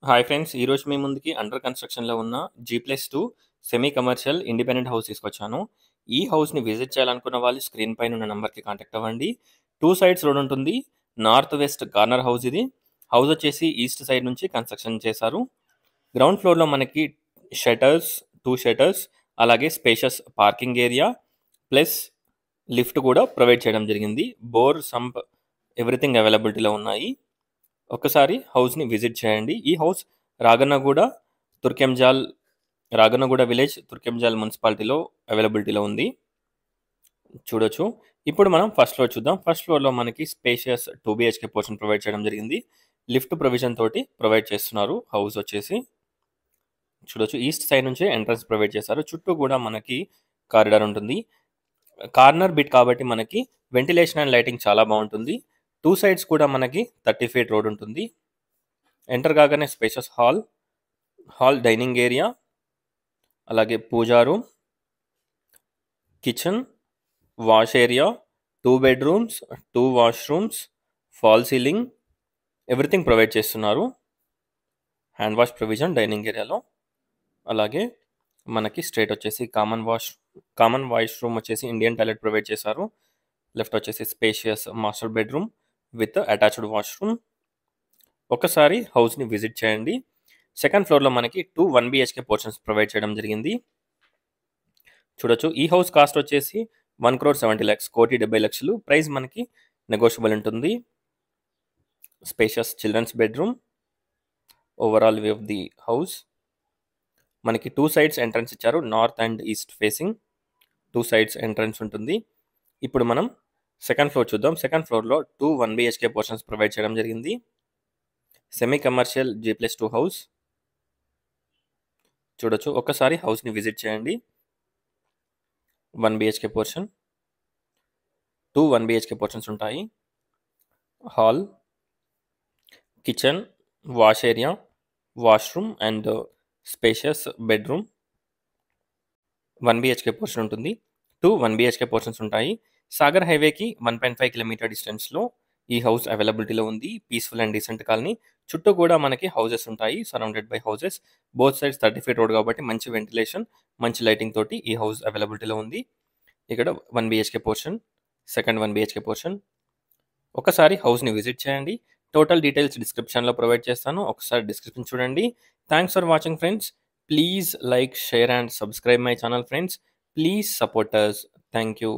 Hi friends! ఈరోజు మీ ముందుకి under కన్‌స్ట్రక్షన్‌లో ఉన్న జీ+2 సెమీ కమర్షియల్ ఇండిపెండెంట్ హౌస్ తీసుకొచ్చాను. ఈ హౌస్‌ని విజిట్ చేయాలనుకున్న వాళ్ళు స్క్రీన్ పైన ఉన్న నంబర్‌కి కాంటాక్ట్ అవ్వండి. 2 సైడ్స్ రోడ్ ఉంటుంది. నార్త్ వెస్ట్ కార్నర్ హౌస్ ఇది. హౌస్ వచ్చేసి ఈస్ట్ సైడ్ నుంచి కన్‌స్ట్రక్షన్ చేశారు. గ్రౌండ్ ఫ్లోర్‌లో మనకి షట్టర్స్, 2 షట్టర్స్ అలాగే spacious parking area plus lift కూడా ప్రొవైడ్ చేయడం జరిగింది. బోర్, సంప్ ఎవ్రీథింగ్ అవైలబిలిటీలో ఉన్నాయి. ఒక్కసారి హౌస్‌ని విజిట్ చేయండి. ఈ హౌస్ రాగన్నగూడ, తుర్కెంజాల్ రాగన్నగూడ విలేజ్, తుర్కెంజాల్ మున్సిపాలిటీలో అవైలబిలిటీలో ఉంది. చూడొచ్చు. ఇప్పుడు మనం ఫస్ట్ ఫ్లోర్ చూద్దాం. ఫస్ట్ ఫ్లోర్‌లో మనకి స్పేషియస్ 2 బీహెచ్‌కే పోర్షన్ ప్రొవైడ్ చేయడం జరిగింది. లిఫ్ట్ ప్రొవిజన్ తోటి ప్రొవైడ్ చేస్తున్నారు హౌస్ వచ్చేసి. చూడొచ్చు. ఈస్ట్ సైడ్ నుంచే ఎంట్రన్స్ ప్రొవైడ్ చేశారు. చుట్టూ కూడా మనకి కారిడార్ ఉంటుంది. కార్నర్ బిట్ కాబట్టి మనకి వెంటిలేషన్ అండ్ లైటింగ్ చాలా బాగుంటుంది. 2 సైడ్స్ కూడా మనకి 30 ఫీట్ రోడ్ ఉంటుంది. ఎంటర్ కాగానే స్పేషియస్ హాల్ డైనింగ్ ఏరియా అలాగే puja room, kitchen, wash area, 2 bedrooms, 2 washrooms, fall ceiling everything provide చేస్తున్నారు. హ్యాండ్ వాష్ ప్రొవిజన్ డైనింగ్ ఏరియాలో. అలాగే మనకి స్ట్రైట్ వచ్చేసి కామన్ వాష్ రూమ్ వచ్చేసి ఇండియన్ టాయిలెట్ ప్రొవైడ్ చేశారు. లెఫ్ట్ వచ్చేసి spacious master bedroom with attached washroom. ఒకసారి హౌస్ని విజిట్ చేయండి. సెకండ్ ఫ్లోర్లో మనకి 2 1 బీహెచ్కే పోర్షన్స్ ప్రొవైడ్ చేయడం జరిగింది. చూడొచ్చు. ఈ హౌస్ కాస్ట్ వచ్చేసి 1,70 lakhs, 1,70 lakhs. ప్రైస్ మనకి నెగోషియబుల్ ఉంటుంది. Spacious children's bedroom. Overall view of the house. మనకి 2 సైడ్స్ ఎంట్రన్స్ ఇచ్చారు. North and east facing 2 sides entrance ఉంటుంది. ఇప్పుడు మనం సెకండ్ ఫ్లోర్ చూద్దాం. సెకండ్ ఫ్లోర్లో 2 1 బీహెచ్కే పోర్షన్స్ ప్రొవైడ్ చేయడం జరిగింది. Semi commercial G+2 house. చూడొచ్చు. ఒక్కసారి హౌస్ని విజిట్ చేయండి. 1 బీహెచ్కే పోర్షన్, 2 1 బీహెచ్కే పోర్షన్స్ ఉంటాయి. Hall, kitchen, wash area, washroom and spacious bedroom. 1 BHK portion ఉంటుంది. 2 1 బీహెచ్కే పోర్షన్స్ ఉంటాయి. సాగర్ హైవేకి 1.5 కిలోమీటర్ డిస్టెన్స్లో ఈ హౌస్ అవైలబిలిటీలో ఉంది. Peaceful and decent colony. చుట్టూ కూడా మనకి హౌసెస్ ఉంటాయి. Surrounded by houses. Both sides 30 feet road కాబట్టి మంచి వెంటిలేషన్, మంచి లైటింగ్ తోటి ఈ హౌస్ అవైలబిలిటీలో ఉంది. ఇక్కడ 1 BHK portion, second 1 BHK portion. ఒకసారి హౌస్ని విజిట్ చేయండి. టోటల్ డీటెయిల్స్ డిస్క్రిప్షన్లో ప్రొవైడ్ చేస్తాను. ఒకసారి డిస్క్రిప్షన్ చూడండి. Thanks for watching friends. Please like, share and subscribe my channel friends. Please support us. Thank you.